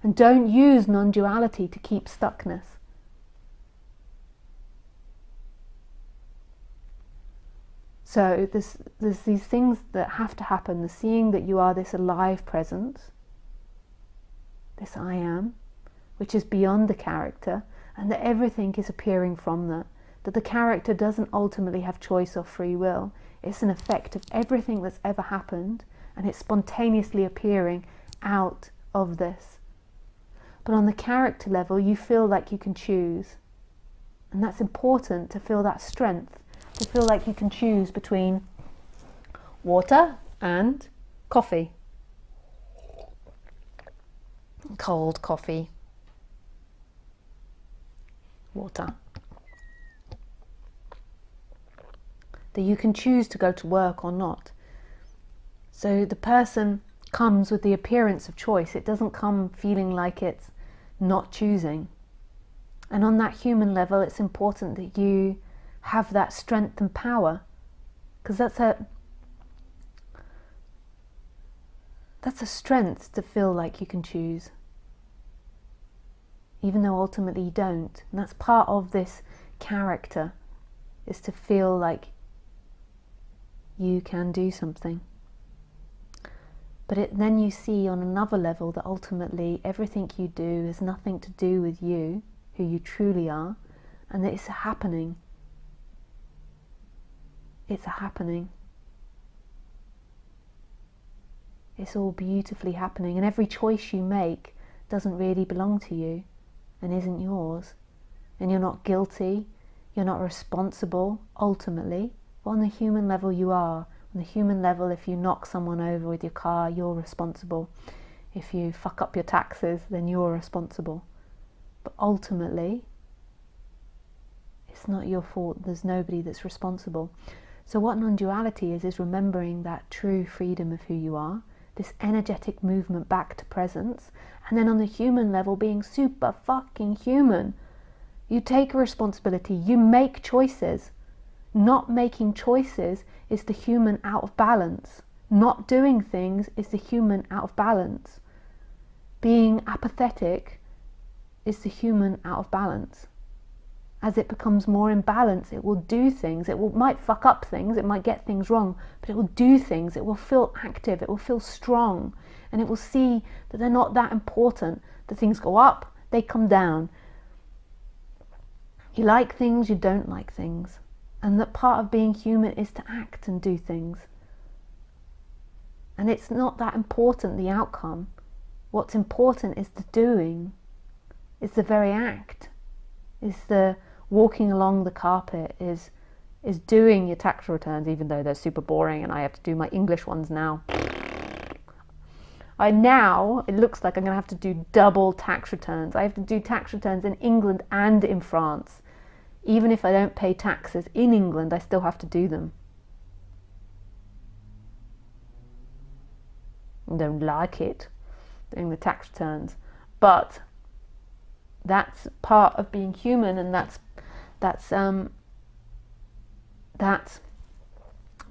And don't use non-duality to keep stuckness. So there's these things that have to happen. The seeing that you are this alive presence, this I am, which is beyond the character, and that everything is appearing from that. That the character doesn't ultimately have choice or free will. It's an effect of everything that's ever happened, and it's spontaneously appearing out of this. But on the character level, you feel like you can choose. And that's important, to feel that strength, to feel like you can choose between water and coffee. Cold coffee. Water. That you can choose to go to work or not. So the person comes with the appearance of choice. It doesn't come feeling like it's not choosing. And on that human level, it's important that you have that strength and power, because that's a strength to feel like you can choose, even though ultimately you don't. And that's part of this character, is to feel like you can do something. But then you see on another level that ultimately everything you do has nothing to do with you, who you truly are, and that it's happening. It's a happening. It's all beautifully happening, and every choice you make doesn't really belong to you and isn't yours. And you're not guilty, you're not responsible ultimately, but on the human level you are. On the human level, if you knock someone over with your car, you're responsible. If you fuck up your taxes, then you're responsible. But ultimately, it's not your fault. There's nobody that's responsible. So what non-duality is remembering that true freedom of who you are, this energetic movement back to presence, and then on the human level being super fucking human. You take responsibility, you make choices. Not making choices is the human out of balance. Not doing things is the human out of balance. Being apathetic is the human out of balance. As it becomes more in balance, it will do things. Might fuck up things, it might get things wrong, but it will do things. It will feel active, it will feel strong, and it will see that they're not that important. The things go up, they come down. You like things, you don't like things. And that part of being human is to act and do things. And it's not that important, the outcome. What's important is the doing. It's the very act. It's the walking along the carpet, is doing your tax returns, even though they're super boring and I have to do my English ones now. It looks like I'm going to have to do double tax returns. I have to do tax returns in England and in France. Even if I don't pay taxes in England, I still have to do them. I don't like it, doing the tax returns. But that's part of being human, and that's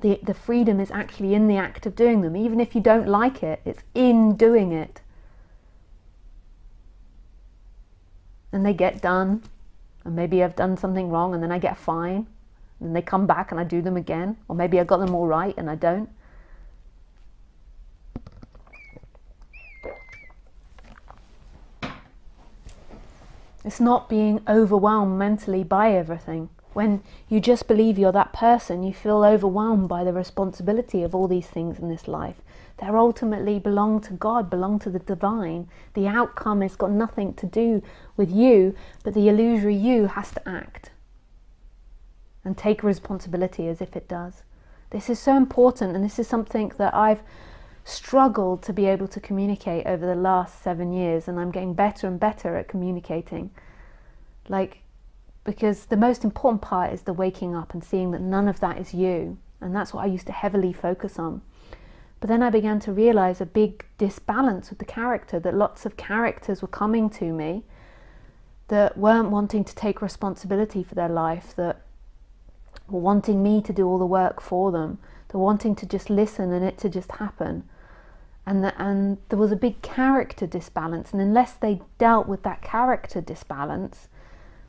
the freedom is actually in the act of doing them. Even if you don't like it, it's in doing it. And they get done. And maybe I've done something wrong and then I get a fine, and then they come back and I do them again, or maybe I got them all right and I don't. It's not being overwhelmed mentally by everything. When you just believe you're that person, you feel overwhelmed by the responsibility of all these things in this life. They ultimately belong to God, belong to the divine. The outcome has got nothing to do with you, but the illusory you has to act and take responsibility as if it does. This is so important, and this is something that I've struggled to be able to communicate over the last 7 years, and I'm getting better and better at communicating. Because the most important part is the waking up and seeing that none of that is you, and that's what I used to heavily focus on. But then I began to realize a big disbalance with the character, that lots of characters were coming to me that weren't wanting to take responsibility for their life, that were wanting me to do all the work for them, they're wanting to just listen and it to just happen. and there was a big character disbalance, and unless they dealt with that character disbalance,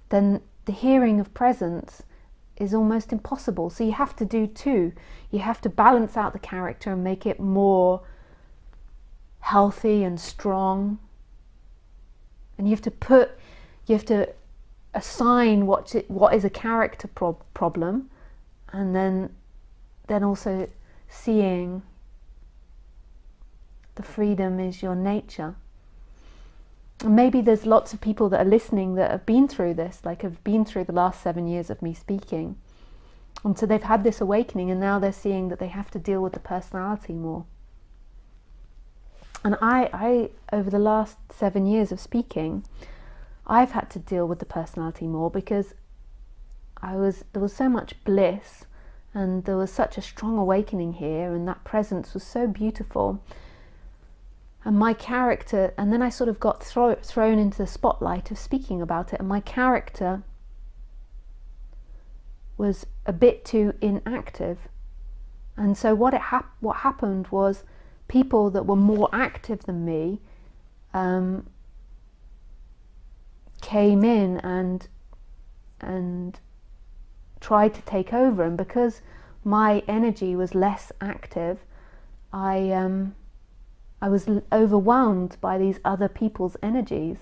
then the hearing of presence is almost impossible. So you have to do two. You have to balance out the character and make it more healthy and strong, and you have to assign what is a character problem, and then also seeing the freedom is your nature. And maybe there's lots of people that are listening that have been through this, like have been through the last 7 years of me speaking, and so they've had this awakening, and now they're seeing that they have to deal with the personality more. And I over the last 7 years of speaking, I've had to deal with the personality more, because there was so much bliss, and there was such a strong awakening here, and that presence was so beautiful. And my character, and then I sort of got thrown into the spotlight of speaking about it, and my character was a bit too inactive. And so what happened was, people that were more active than me came in and tried to take over, and because my energy was less active, I was overwhelmed by these other people's energies,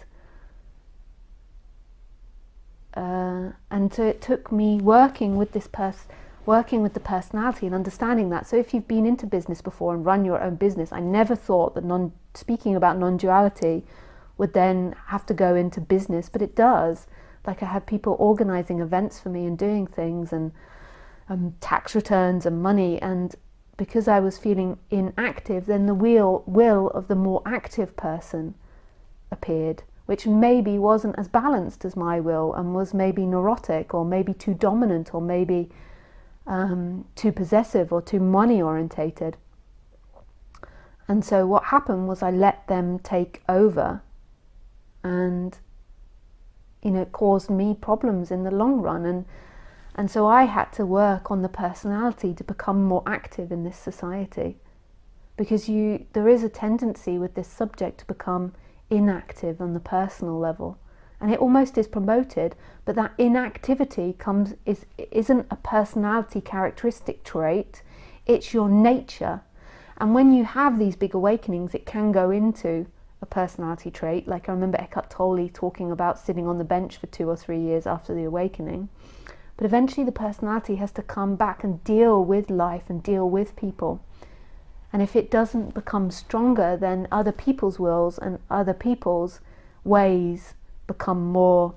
and so it took me working with the personality and understanding that. So if you've been into business before and run your own business, I never thought that speaking about non-duality would then have to go into business, but it does. Like, I had people organizing events for me and doing things, and tax returns and money, and because I was feeling inactive, then the will of the more active person appeared, which maybe wasn't as balanced as my will, and was maybe neurotic, or maybe too dominant, or maybe too possessive, or too money orientated. And so what happened was, I let them take over, and it caused me problems in the long run, and so I had to work on the personality to become more active in this society, because there is a tendency with this subject to become inactive on the personal level, and it almost is promoted, but that inactivity isn't a personality characteristic trait, it's your nature. And when you have these big awakenings, it can go into a personality trait. Like, I remember Eckhart Tolle talking about sitting on the bench for 2 or 3 years after the awakening. But eventually the personality has to come back and deal with life and deal with people. And if it doesn't become stronger, then other people's wills and other people's ways become more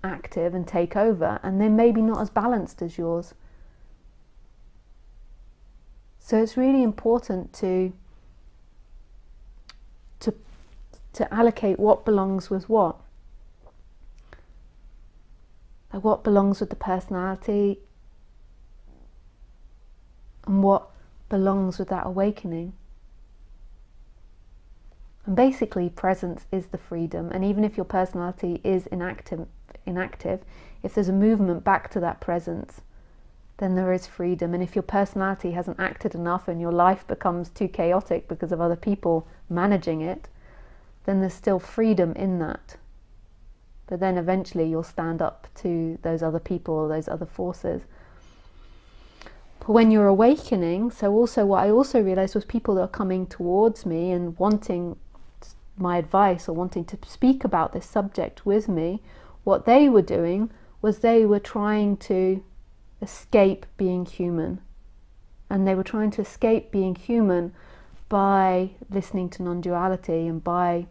active and take over, and they're maybe not as balanced as yours. So it's really important to allocate what belongs with what. Like, what belongs with the personality, and what belongs with that awakening. And basically, presence is the freedom. And even if your personality is inactive, if there's a movement back to that presence, then there is freedom. And if your personality hasn't acted enough and your life becomes too chaotic because of other people managing it, then there's still freedom in that. But then eventually you'll stand up to those other people or those other forces. But when you're awakening, so also what I also realized was, people that are coming towards me and wanting my advice or wanting to speak about this subject with me, what they were doing was they were trying to escape being human. And they were trying to escape being human by listening to non-duality, and by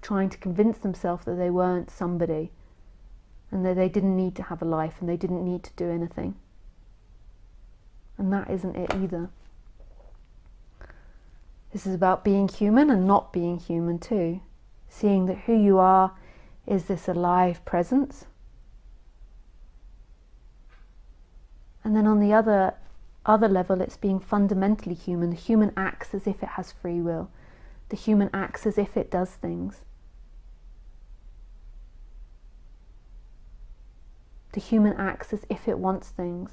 trying to convince themselves that they weren't somebody, and that they didn't need to have a life, and they didn't need to do anything. And that isn't it either. This is about being human and not being human too. Seeing that who you are is this alive presence. And then on the other level, it's being fundamentally human. The human acts as if it has free will. The human acts as if it does things. The human acts as if it wants things.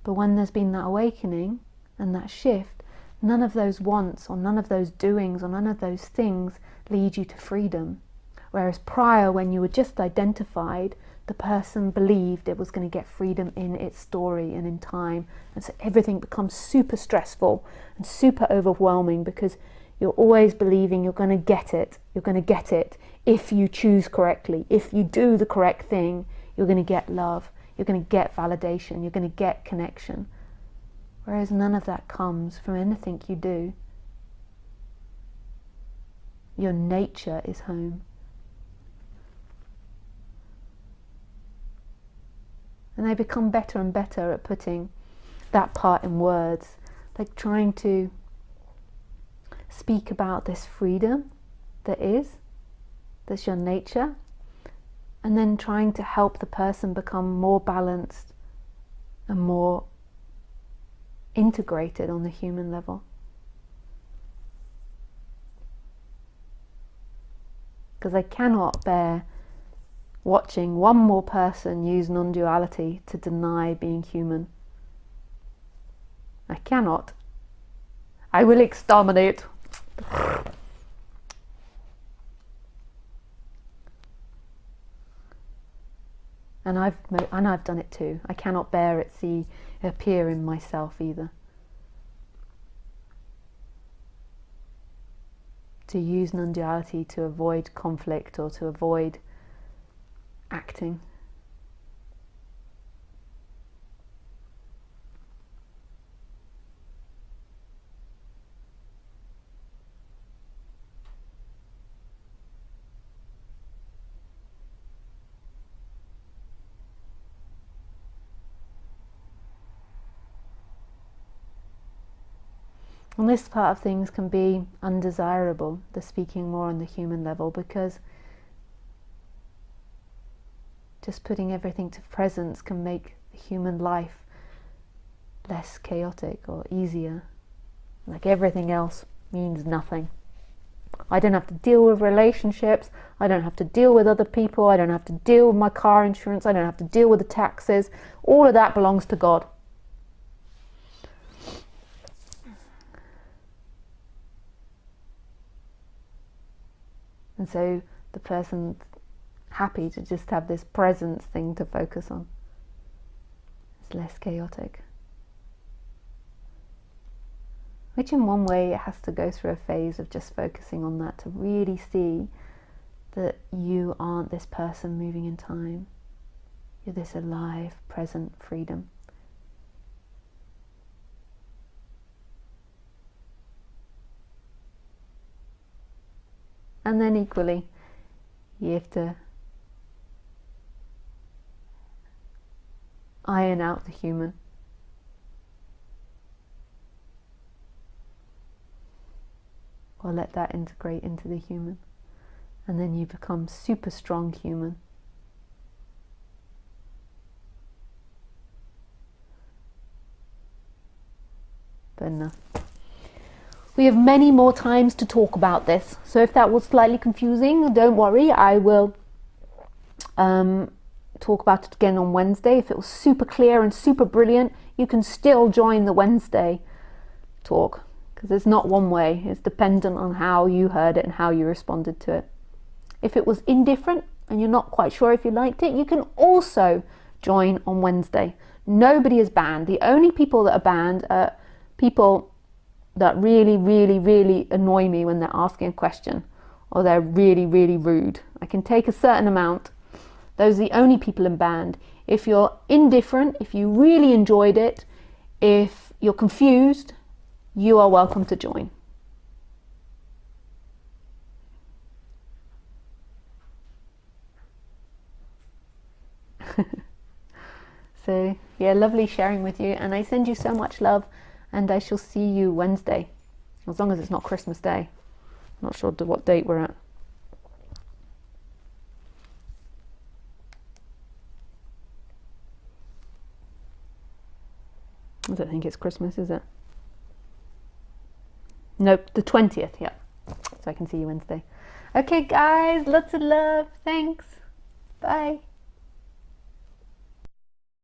But when there's been that awakening and that shift, none of those wants or none of those doings or none of those things lead you to freedom. Whereas prior, when you were just identified, the person believed it was going to get freedom in its story and in time. And so everything becomes super stressful and super overwhelming, because you're always believing you're going to get it. You're going to get it if you choose correctly. If you do the correct thing, you're going to get love. You're going to get validation. You're going to get connection. Whereas none of that comes from anything you do. Your nature is home. And they become better and better at putting that part in words, like trying to speak about this freedom that's your nature, and then trying to help the person become more balanced and more integrated on the human level. Because I cannot bear watching one more person use non-duality to deny being human. I cannot. I will exterminate. And I've done it too. I cannot bear it appear in myself either. To use non-duality to avoid conflict or to avoid acting. And this part of things can be undesirable, the speaking more on the human level, because just putting everything to presence can make the human life less chaotic or easier. Like everything else means nothing. I don't have to deal with relationships, I don't have to deal with other people, I don't have to deal with my car insurance, I don't have to deal with the taxes. All of that belongs to God. And so the person's happy to just have this presence thing to focus on. It's less chaotic. Which in one way it has to go through a phase of just focusing on that, to really see that you aren't this person moving in time. You're this alive, present freedom. And then equally, you have to iron out the human. Or let that integrate into the human. And then you become super strong human. But no. We have many more times to talk about this. So if that was slightly confusing, don't worry. I will talk about it again on Wednesday. If it was super clear and super brilliant, you can still join the Wednesday talk. Because it's not one way. It's dependent on how you heard it and how you responded to it. If it was indifferent and you're not quite sure if you liked it, you can also join on Wednesday. Nobody is banned. The only people that are banned are people that really, really, really annoy me when they're asking a question, or they're really, really rude. I can take a certain amount. Those are the only people in banned. If you're indifferent, if you really enjoyed it, if you're confused, you are welcome to join. So yeah, lovely sharing with you, and I send you so much love, and I shall see you Wednesday, as long as it's not Christmas Day. I'm not sure what date we're at. I don't think it's Christmas, is it? Nope, the 20th, yeah. So I can see you Wednesday. Okay guys, lots of love, thanks, bye.